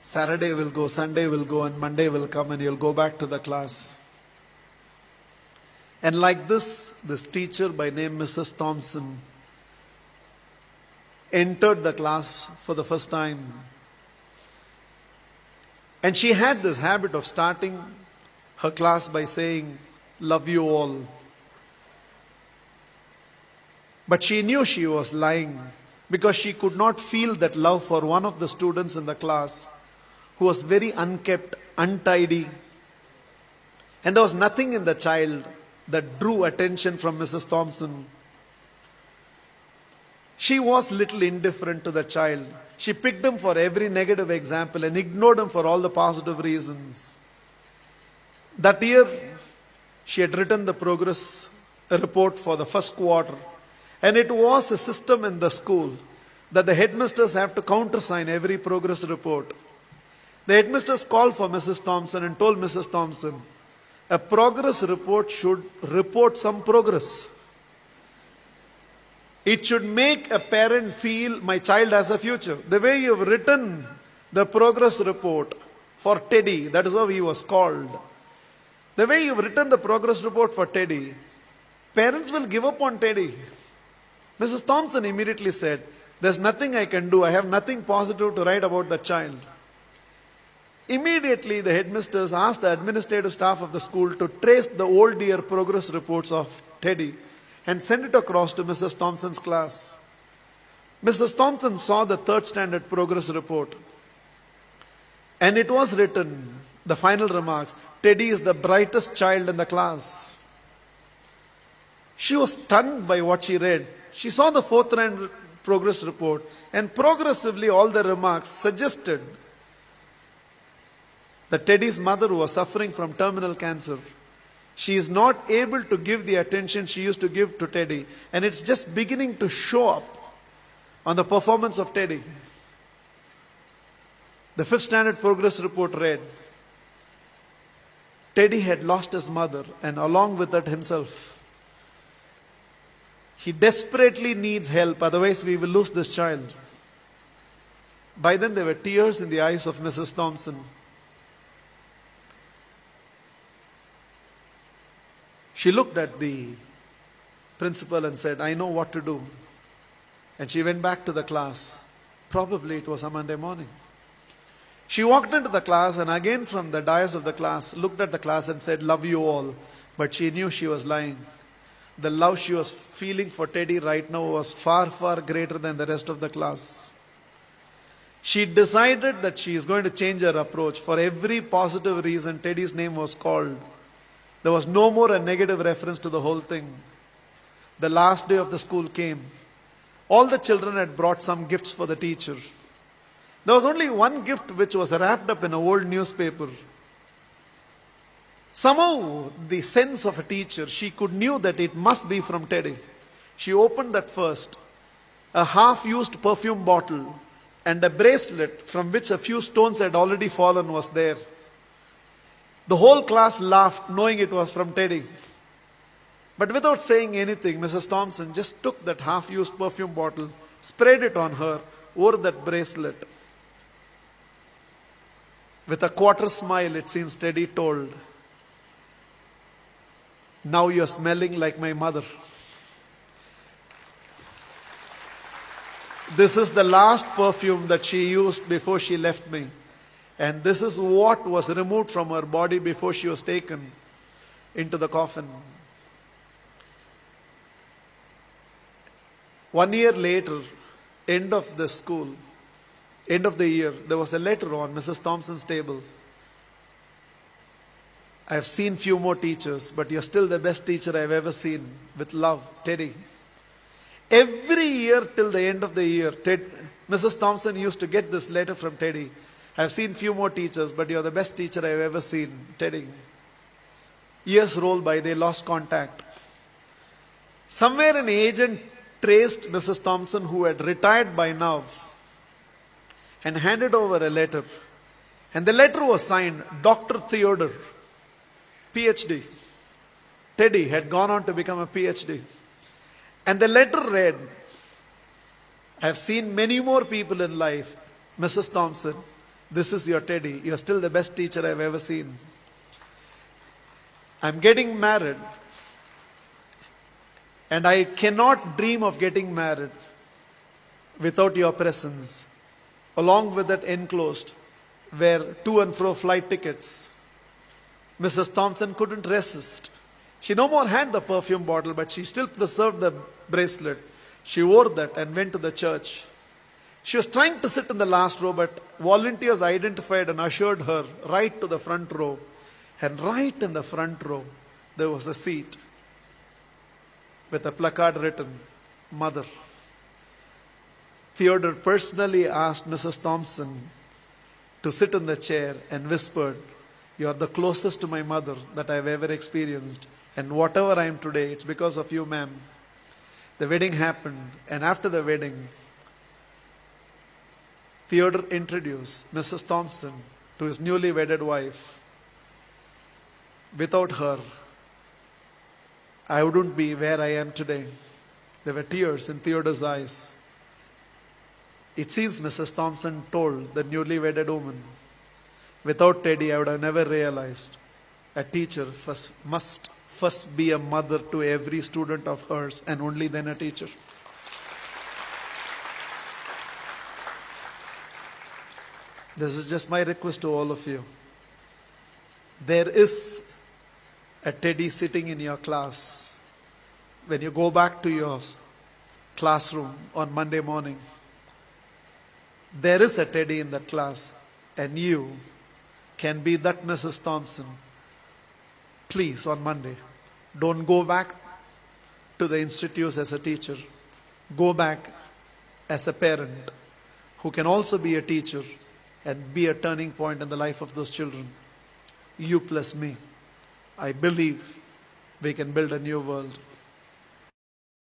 Saturday will go, Sunday will go, and Monday will come and you'll go back to the class. And like this teacher by name Mrs. Thompson entered the class for the first time. And she had this habit of starting her class by saying, "Love you all." But she knew she was lying because she could not feel that love for one of the students in the class who was very unkept, untidy. And there was nothing in the child that drew attention from Mrs. Thompson. She was little indifferent to the child. She picked him for every negative example and ignored him for all the positive reasons. That year, she had written the progress report for the first quarter. And it was a system in the school that the headmasters have to countersign every progress report. The headmasters called for Mrs. Thompson and told Mrs. Thompson, a progress report should report some progress. It should make a parent feel my child has a future. The way you've written the progress report for Teddy, that is how he was called. The way you've written the progress report for Teddy, parents will give up on Teddy. Mrs. Thompson immediately said, there's nothing I can do. I have nothing positive to write about the child. Immediately, the headmasters asked the administrative staff of the school to trace the old year progress reports of Teddy and send it across to Mrs. Thompson's class. Mrs. Thompson saw the third standard progress report. And it was written, the final remarks, Teddy is the brightest child in the class. She was stunned by what she read. She saw the fourth standard progress report, and progressively all the remarks suggested that Teddy's mother was suffering from terminal cancer. She is not able to give the attention she used to give to Teddy, and it's just beginning to show up on the performance of Teddy. The fifth standard progress report read, Teddy had lost his mother and along with that himself. He desperately needs help, otherwise we will lose this child. By then there were tears in the eyes of Mrs. Thompson. She looked at the principal and said, I know what to do. And she went back to the class. Probably it was a Monday morning. She walked into the class and again from the dais of the class, looked at the class and said, love you all. But she knew she was lying. The love she was feeling for Teddy right now was far, far greater than the rest of the class. She decided that she is going to change her approach. For every positive reason, Teddy's name was called. There was no more a negative reference to the whole thing. The last day of the school came. All the children had brought some gifts for the teacher. There was only one gift which was wrapped up in an old newspaper. Somehow, the sense of a teacher, she knew that it must be from Teddy. She opened that first. A half-used perfume bottle and a bracelet from which a few stones had already fallen was there. The whole class laughed, knowing it was from Teddy. But without saying anything, Mrs. Thompson just took that half-used perfume bottle, sprayed it on her, wore that bracelet. With a quarter smile, it seems Teddy told, now you're smelling like my mother. This is the last perfume that she used before she left me. And this is what was removed from her body before she was taken into the coffin. 1 year later, end of the school, end of the year, there was a letter on Mrs. Thompson's table. I have seen few more teachers, but you're still the best teacher I've ever seen. With love, Teddy. Every year till the end of the year, Mrs. Thompson used to get this letter from Teddy. I've seen few more teachers, but you're the best teacher I've ever seen, Teddy. Years rolled by, they lost contact. Somewhere an agent traced Mrs. Thompson, who had retired by now, and handed over a letter. And the letter was signed, Dr. Theodore, PhD. Teddy had gone on to become a PhD. And the letter read, I have seen many more people in life, Mrs. Thompson. This is your Teddy. You're still the best teacher I've ever seen. I'm getting married. And I cannot dream of getting married without your presence. Along with that enclosed were to and fro flight tickets. Mrs. Thompson couldn't resist. She no more had the perfume bottle, but she still preserved the bracelet. She wore that and went to the church. She was trying to sit in the last row, but volunteers identified and ushered her right to the front row. And right in the front row, there was a seat with a placard written, Mother. Theodore personally asked Mrs. Thompson to sit in the chair and whispered, "You are the closest to my mother that I have ever experienced. And whatever I am today, it's because of you, ma'am." The wedding happened, and after the wedding, Theodore introduced Mrs. Thompson to his newly wedded wife. Without her, I wouldn't be where I am today. There were tears in Theodore's eyes. It seems Mrs. Thompson told the newly wedded woman, "Without Teddy, I would have never realized a teacher must first be a mother to every student of hers and only then a teacher." This is just my request to all of you. There is a Teddy sitting in your class. When you go back to your classroom on Monday morning, there is a Teddy in that class, and you can be that Mrs. Thompson. Please, on Monday, don't go back to the institutes as a teacher. Go back as a parent who can also be a teacher and be a turning point in the life of those children. You plus me. I believe we can build a new world.